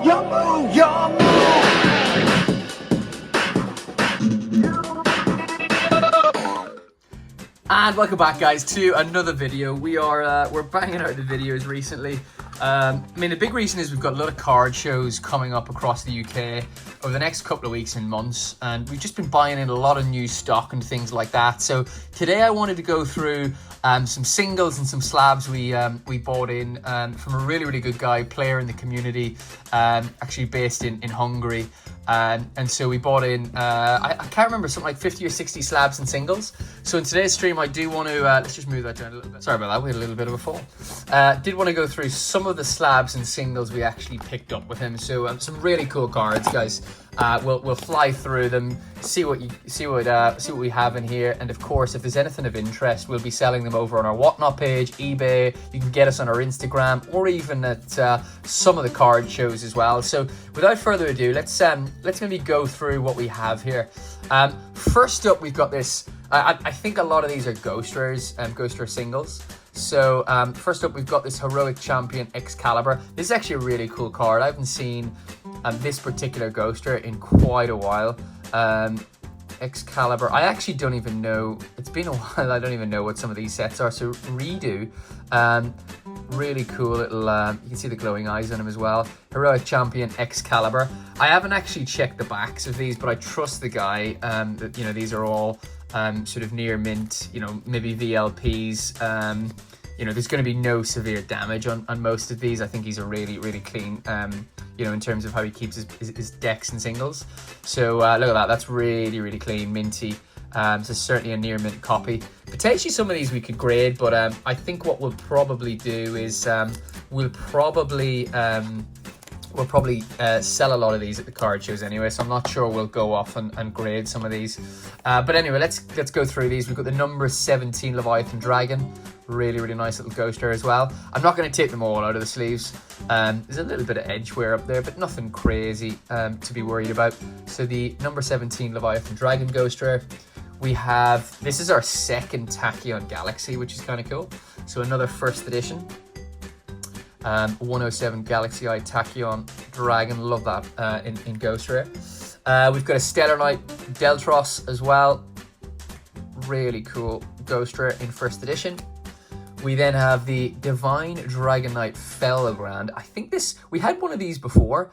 Your move, your move. And welcome back, guys, to another video. We're banging out the videos recently. I mean, the big reason is we've got a lot of card shows coming up across the UK over the next couple of weeks and months, and we've just been buying in a lot of new stock and things like that. So today I wanted to go through some singles and some slabs we bought in from a really good guy, player in the community, actually based in Hungary. And so we bought in, I can't remember, something like 50 or 60 slabs and singles. So in today's stream, I do want to, let's just move that down a little bit. Sorry about that, we had a little bit of a fall. Did want to go through some of the slabs and singles we actually picked up with him. So some really cool cards, guys. We'll fly through them, see what we have in here, and of course, if there's anything of interest, we'll be selling them over on our Whatnot page, eBay. You can get us on our Instagram, or even at some of the card shows as well. So without further ado, let's maybe go through what we have here. First up, we've got this. I think a lot of these are Ghost Rares, Ghost Rare singles. So first up, we've got this Heroic Champion Excalibur. This is actually a really cool card. I haven't seen this particular Ghost Rare in quite a while. Excalibur, I actually don't even know. It's been a while. I don't even know what some of these sets are. So redo, really cool little. You can see the glowing eyes on him as well. Heroic Champion Excalibur. I haven't actually checked the backs of these, but I trust the guy. That, you know, these are all sort of near mint. You know, maybe VLPs. You know, there's going to be no severe damage on most of these. I think he's a really clean, you know, in terms of how he keeps his decks and singles. So look at that. That's really clean, minty. So certainly a near mint copy. Potentially some of these we could grade, but I think what we'll probably do is we'll probably sell a lot of these at the card shows anyway, so I'm not sure we'll go off and grade some of these. But anyway, let's go through these. We've got the number 17 Leviathan Dragon. Really nice little Ghost Rare as well. I'm not going to take them all out of the sleeves. There's a little bit of edge wear up there, but nothing crazy to be worried about. So the number 17 Leviathan Dragon Ghost Rare. We have, this is our second Tachyon Galaxy, which is kind of cool. So another first edition. 107 Galaxy Eye Tachyon Dragon. Love that in Ghost Rare. We've got a Stellar Knight Deltros as well. Really cool Ghost Rare in first edition. We then have the Divine Dragon Knight Felgrand. I think we had one of these before.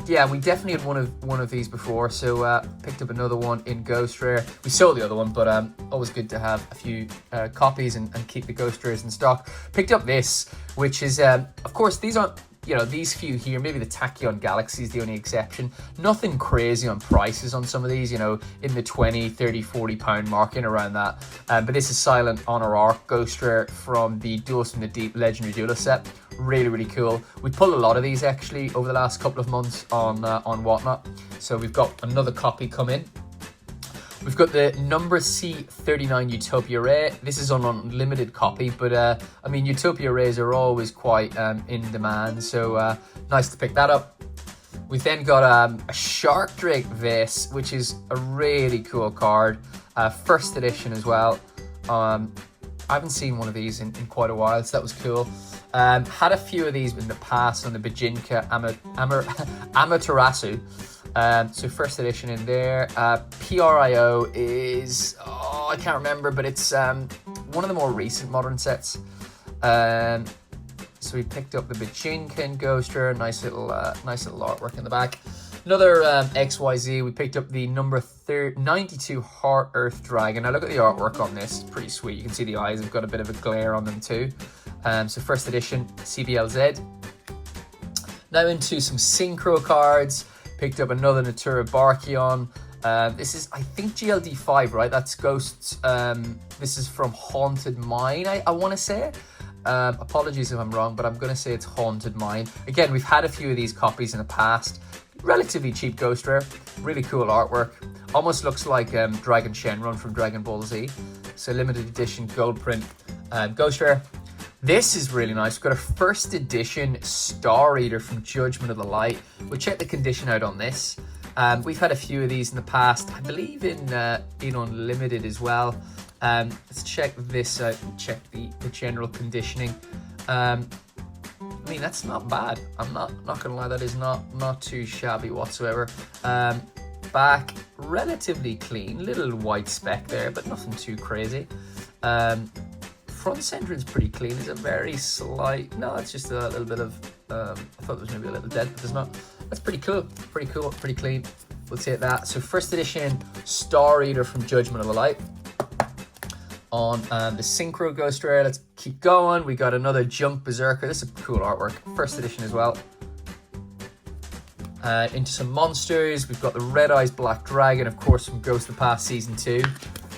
Yeah, we definitely had one of these before, so picked up another one in Ghost Rare. We sold the other one, but always good to have a few copies and keep the Ghost Rares in stock. Picked up this, which is, of course, these aren't, you know, these few here, maybe the Tachyon Galaxy is the only exception. Nothing crazy on prices on some of these, you know, in the 20, 30, 40 pound mark, in around that. But this is Silent Honor Arc Ghost Rare from the Duels from the Deep Legendary Duelist set. Really cool. We pulled a lot of these actually over the last couple of months on Whatnot. So we've got another copy come in. We've got the number C39 Utopia Ray. This is on unlimited copy, but I mean, Utopia Rays are always quite in demand, so nice to pick that up. We've then got a Shark Drake Vase, which is a really cool card. First edition as well. I haven't seen one of these in quite a while, so that was cool. Had a few of these in the past on the Bajinka Amaterasu. So first edition in there. PRIO is, I can't remember, but it's one of the more recent modern sets. So we picked up the Bajinkan Ghost Rare. Nice little artwork in the back. Another XYZ. We picked up the number 92 Heart Earth Dragon. Now look at the artwork on this. It's pretty sweet. You can see the eyes have got a bit of a glare on them too. So first edition CBLZ. Now into some Synchro cards. Picked up another Natura Barkion. This is, I think, GLD5, right? That's Ghosts. This is from Haunted Mine, I want to say. Apologies if I'm wrong, but I'm going to say it's Haunted Mine. Again, we've had a few of these copies in the past. Relatively cheap Ghost Rare. Really cool artwork. Almost looks like Dragon Shenron from Dragon Ball Z. So limited edition gold print Ghost Rare. This is really nice. We've got a first edition Star Eater from Judgment of the Light. We'll check the condition out on this. We've had a few of these in the past, I believe in Unlimited as well. Let's check this out and check the general conditioning. mean, that's not bad. I'm not gonna lie, that is not too shabby whatsoever. Back relatively clean, little white speck there, but nothing too crazy. Front center is pretty clean. It's a very slight, no, it's just a little bit of, I thought there was maybe a little dent, but there's not. That's pretty cool, pretty clean. We'll take that. So first edition Star Eater from Judgment of the Light on the Synchro Ghost Rare. Let's keep going. We got another Junk Berserker. This is cool artwork, first edition as well. Into some monsters. We've got the Red Eyes Black Dragon, of course, from Ghost of the Past Season 2.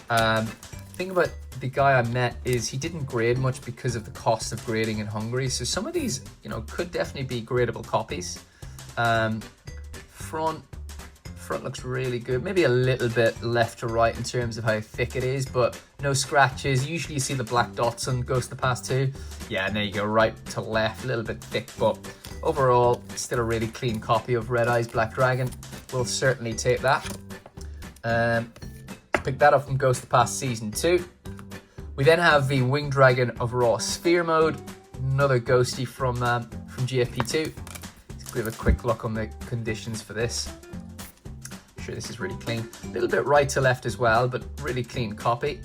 The thing about the guy I met is he didn't grade much because of the cost of grading in Hungary. So some of these, you know, could definitely be gradable copies. Front looks really good. Maybe a little bit left to right in terms of how thick it is, but no scratches. Usually you see the black dots on Ghost of the Past 2. Yeah, and there you go, right to left, a little bit thick, but overall, still a really clean copy of Red Eyes Black Dragon. We'll certainly take that. Pick that up from Ghost of the Past Season 2. We then have the Winged Dragon of Raw Sphere Mode, another ghosty from GFP2. Let's give a quick look on the conditions for this. I'm sure this is really clean. A little bit right to left as well, but really clean copy.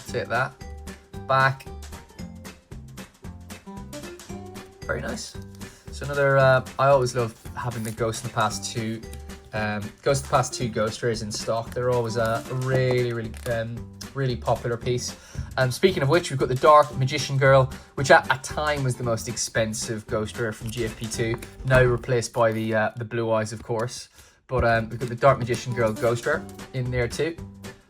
Take that. Back. Very nice. So another, I always love having the Ghost of the Past 2 Ghost Rares in stock. They're always a really popular piece. Speaking of which, we've got the Dark Magician Girl, which at a time was the most expensive Ghost Rare from GFP2, now replaced by the Blue Eyes, of course. But we've got the Dark Magician Girl Ghost Rare in there too.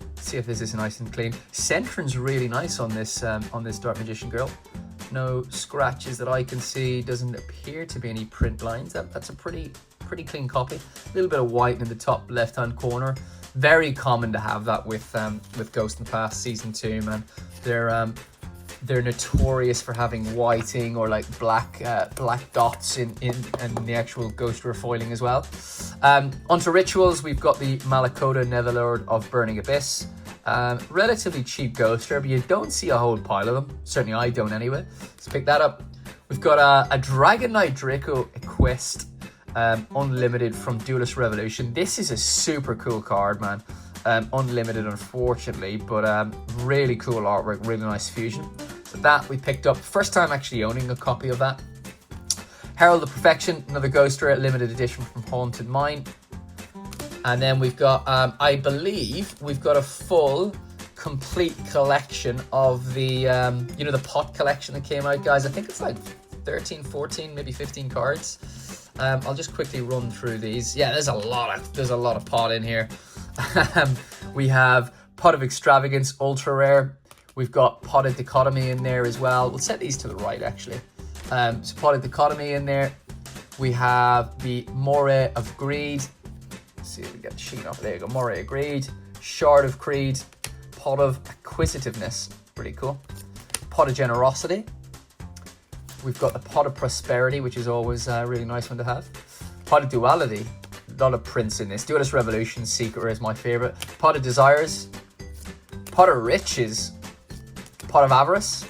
Let's see if this is nice and clean. Centering's really nice on this Dark Magician Girl. No scratches that I can see. Doesn't appear to be any print lines. That's a pretty clean copy. A little bit of white in the top left-hand corner. Very common to have that with Ghost in the Past Season 2, man. They're notorious for having whiting or like black dots in the actual Ghost Rare foiling as well. Onto rituals, we've got the Malakoda Netherlord of Burning Abyss. Relatively cheap Ghost Rare, but you don't see a whole pile of them. Certainly I don't anyway. Let's pick that up. We've got a Dragon Knight Draco Equest Unlimited from Duelist Revolution. This is a super cool card, man. Unlimited, unfortunately, but really cool artwork, really nice fusion. So that we picked up. First time actually owning a copy of that. Herald of Perfection, another Ghost Rare, limited edition from Haunted Mine. And then we've got, I believe, we've got a full, complete collection of the, you know, the pot collection that came out, guys. I think it's like 13, 14, maybe 15 cards. I'll just quickly run through these. Yeah, there's a lot of pot in here. We have Pot of Extravagance, ultra rare. We've got Pot of Dichotomy in there as well. We'll set these to the right, actually. So Pot of Dichotomy in there. We have the Moray of Greed. Let's see if we get the sheet off. There you go, Moray of Greed. Shard of Creed. Pot of Acquisitiveness, pretty cool. Pot of Generosity. We've got the Pot of Prosperity, which is always a really nice one to have. Pot of Duality. A lot of prints in this. Duelist Revolution, Secret Rare is my favorite. Pot of Desires. Pot of Riches. Pot of Avarice.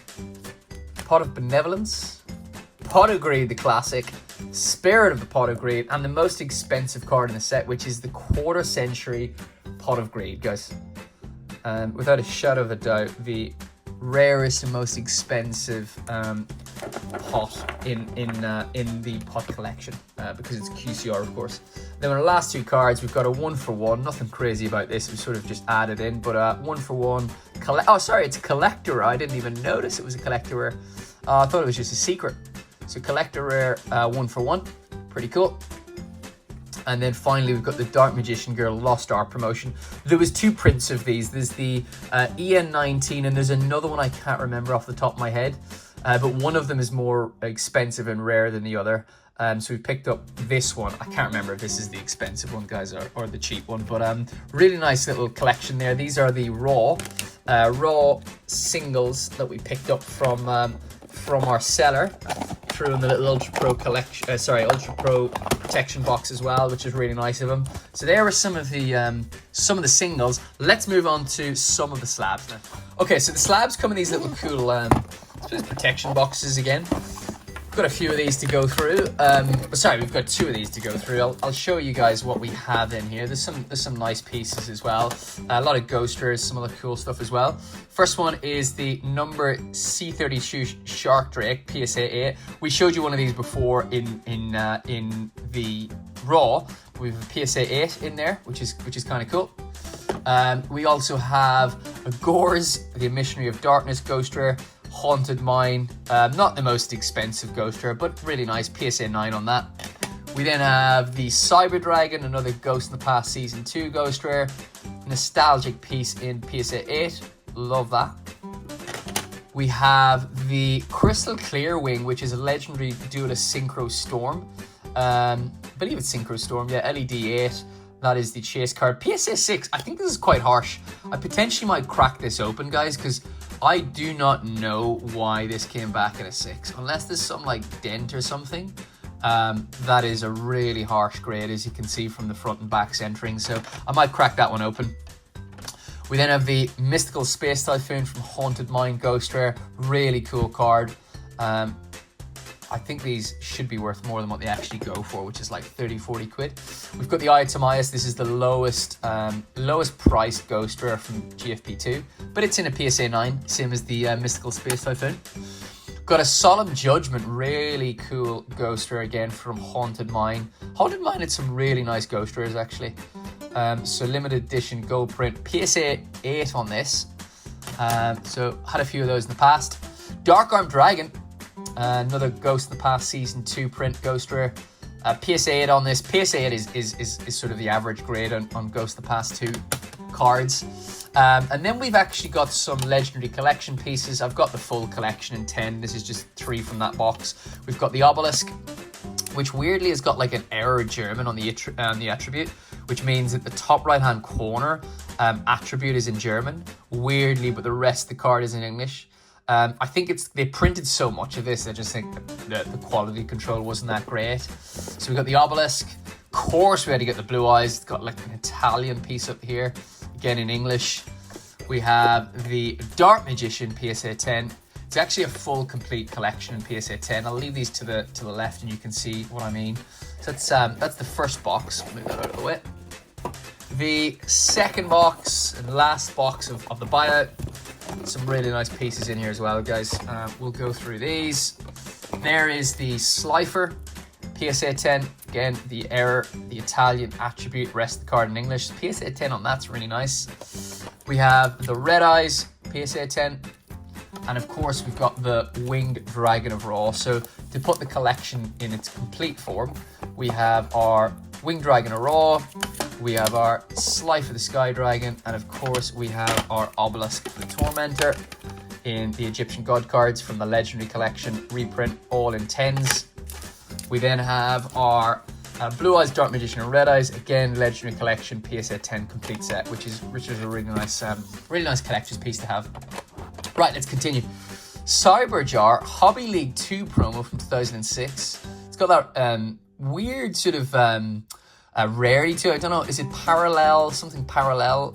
Pot of Benevolence. Pot of Greed, the classic. Spirit of the Pot of Greed. And the most expensive card in the set, which is the Quarter Century Pot of Greed, guys. Without a shadow of a doubt, the rarest and most expensive pot in the pot collection, because it's QCR, of course. Then on the last two cards, we've got a 1-for-1. Nothing crazy about this. We sort of just added in, but 1-for-1. Oh, sorry, it's a collector rare. I didn't even notice it was a collector rare. I thought it was just a secret. So collector rare, 1-for-1. Pretty cool. And then finally, we've got the Dark Magician Girl Lost Art promotion. There was two prints of these. There's the EN19, and there's another one I can't remember off the top of my head. But one of them is more expensive and rare than the other. So we picked up this one. I can't remember if this is the expensive one, guys, or the cheap one. But really nice little collection there. These are the raw singles that we picked up from our seller. Threw in the little Ultra Pro collection, Ultra Pro protection box as well, which is really nice of them. So there were some of the singles. Let's move on to some of the slabs now. Okay, so the slabs come in these little cool protection boxes again. got a few of these to go through. Sorry, we've got 2 of these to go through. I'll show you guys what we have in here. There's some nice pieces as well. A lot of ghosters, some other cool stuff as well. First one is the number C32 Shark Drake PSA 8. We showed you one of these before in the Raw. We have a PSA 8 in there, which is kind of cool. We also have a Gores, the Missionary of Darkness Ghost Rare, Haunted Mine, not the most expensive Ghost Rare, but really nice, PSA 9 on that. We then have the Cyber Dragon, another Ghost in the Past Season 2 Ghost Rare, nostalgic piece in PSA 8, love that. We have the Crystal Clear Wing, which is a legendary Duelist Synchro Storm. I believe it's Synchro Storm, yeah, LED 8. That is the chase card. PSA 6, I think this is quite harsh. I potentially might crack this open, guys, because I do not know why this came back in a 6. Unless there's some like dent or something. That is a really harsh grade, as you can see from the front and back centering. So I might crack that one open. We then have the Mystical Space Typhoon from Haunted Mine Ghost Rare. Really cool card. I think these should be worth more than what they actually go for, which is like 30-40 quid. We've got the Eye Timaeus. This is the lowest priced Ghost Rare from GFP2, but it's in a PSA 9, same as the Mystical Space Typhoon. Got a Solemn Judgment, really cool Ghost Rare again from Haunted Mine. Haunted Mine had some really nice Ghost Rares actually. So limited edition gold print, PSA 8 on this. So had a few of those in the past. Dark Armed Dragon. Another Ghost in the Past Season 2 print Ghost Rare. PSA 8 on this. PSA 8 is sort of the average grade on Ghost in the Past 2 cards. And then we've actually got some Legendary Collection pieces. I've got the full collection in 10. This is just 3 from that box. We've got the Obelisk, which weirdly has got like an error German on the attribute, which means that the top right hand corner attribute is in German, weirdly, but the rest of the card is in English. I think they printed so much of this, I just think the quality control wasn't that great. So we got the Obelisk. Of course, we had to get the Blue Eyes. It's got like an Italian piece up here, again in English. We have the Dark Magician PSA 10. It's actually a full complete collection in PSA 10. I'll leave these to the left and you can see what I mean. So that's the first box. Move that out of the way. The second box and last box of the Buyout. Some really nice pieces in here as well, guys. We'll go through these. There is the Slifer PSA 10. Again, the error, the Italian attribute, rest of the card in English. PSA 10 on that's really nice. We have the Red Eyes PSA 10. And of course, we've got the Winged Dragon of Raw. So to put the collection in its complete form, we have our Winged Dragon of Raw, we have our Slifer the Sky Dragon, and of course we have our Obelisk the Tormentor in the Egyptian God cards from the Legendary Collection reprint, all in 10s. We then have our Blue Eyes, Dark Magician, and Red Eyes, again Legendary Collection PSA 10 complete set, which is a really nice collector's piece to have. Right, let's continue. Cyberjar Hobby League 2 promo from 2006. It's got that weird sort of rarity to it. I don't know, is it parallel, something parallel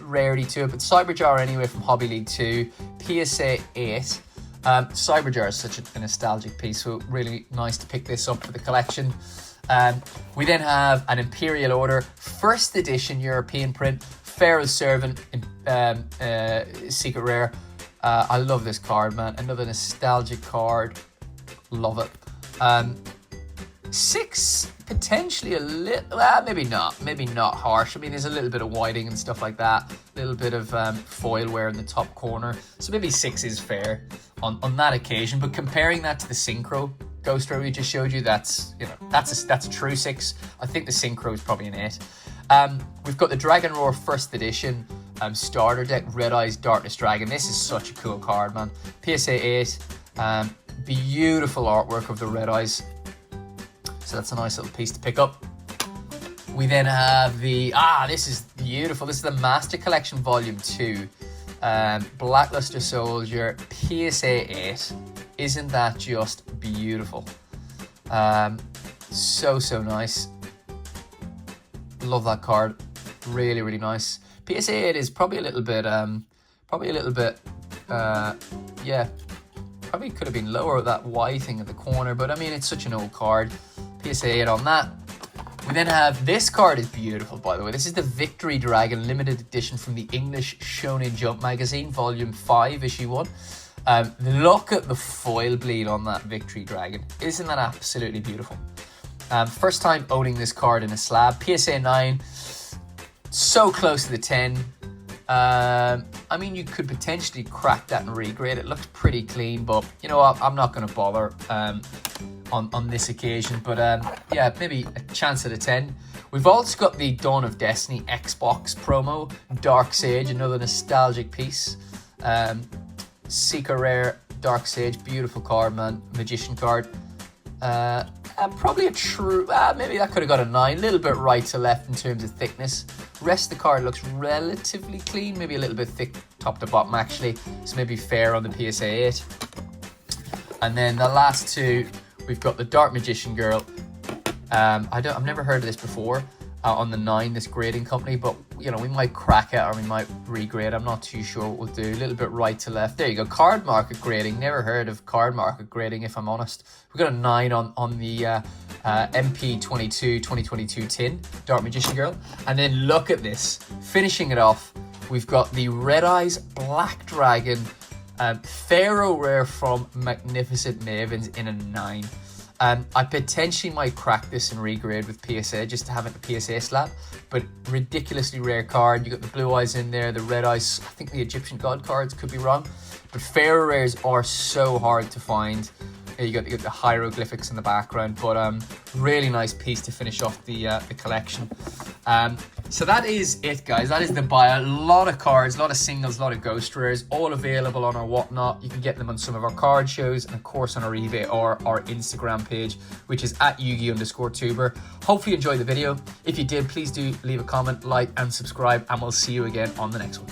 rarity to it, but Cyberjar anyway from Hobby League 2, PSA 8. Cyberjar is such a nostalgic piece, so really nice to pick this up for the collection. We then have an Imperial Order first edition European print, Pharaoh's Servant, Secret Rare. I love this card, man. Another nostalgic card. Love it. 6, potentially a little, maybe not harsh. I mean, there's a little bit of whiting and stuff like that. A little bit of foil wear in the top corner. So maybe 6 is fair on that occasion. But comparing that to the Synchro Ghost Rare we just showed you, that's a true 6. I think the Synchro is probably an 8. We've got the Dragon Roar first edition starter deck, Red Eyes Darkness Dragon. This is such a cool card, man. PSA 8. Beautiful artwork of the Red Eyes. So that's a nice little piece to pick up. We then have the, this is beautiful. This is the Master Collection Volume 2. Blackluster Soldier, PSA 8. Isn't that just beautiful? So nice. Love that card. Really, really nice. PSA 8 is probably a little bit Probably could have been lower, that Y thing at the corner, but I mean, it's such an old card. PSA 8 on that. We then have, this card is beautiful, by the way. This is the Victory Dragon limited edition from the English Shonen Jump magazine, volume 5, issue 1. Look at the foil bleed on that Victory Dragon. Isn't that absolutely beautiful? First time owning this card in a slab. PSA 9, so close to the 10. I mean, you could potentially crack that and regrade. It looks pretty clean, but you know what? I'm not going to bother on this occasion. But yeah, maybe a chance at a 10. We've also got the Dawn of Destiny Xbox promo, Dark Sage, another nostalgic piece. Seeker Rare, Dark Sage, beautiful card, man. Magician card. Probably a true, maybe that could have got a 9, a little bit right to left in terms of thickness. Rest of the card looks relatively clean, maybe a little bit thick top to bottom actually, so maybe fair on the PSA 8. And then the last two, we've got the Dark Magician Girl. I've never heard of this before on the 9, this grading company, but you know, we might crack it or we might regrade. I'm not too sure what we'll do. A little bit right to left. There you go. Card market grading. Never heard of card market grading, if I'm honest. We got a 9 on the MP22 2022 tin, Dark Magician Girl. And then look at this. Finishing it off, we've got the Red Eyes Black Dragon Pharaoh Rare from Magnificent Mavens in a 9. I potentially might crack this and regrade with PSA just to have it in the PSA slab, but ridiculously rare card. You got the blue eyes in there, the red eyes, I think the Egyptian god cards, could be wrong, but Pharaoh rares are so hard to find. You got the hieroglyphics in the background, but really nice piece to finish off the collection. So that is it, guys. That is the buyout. A lot of cards, a lot of singles, a lot of ghost rares, all available on our whatnot. You can get them on some of our card shows and of course on our eBay or our Instagram page, which is at YuGi_tuber. Hopefully you enjoyed the video. If you did, please do leave a comment, like and subscribe, and we'll see you again on the next one.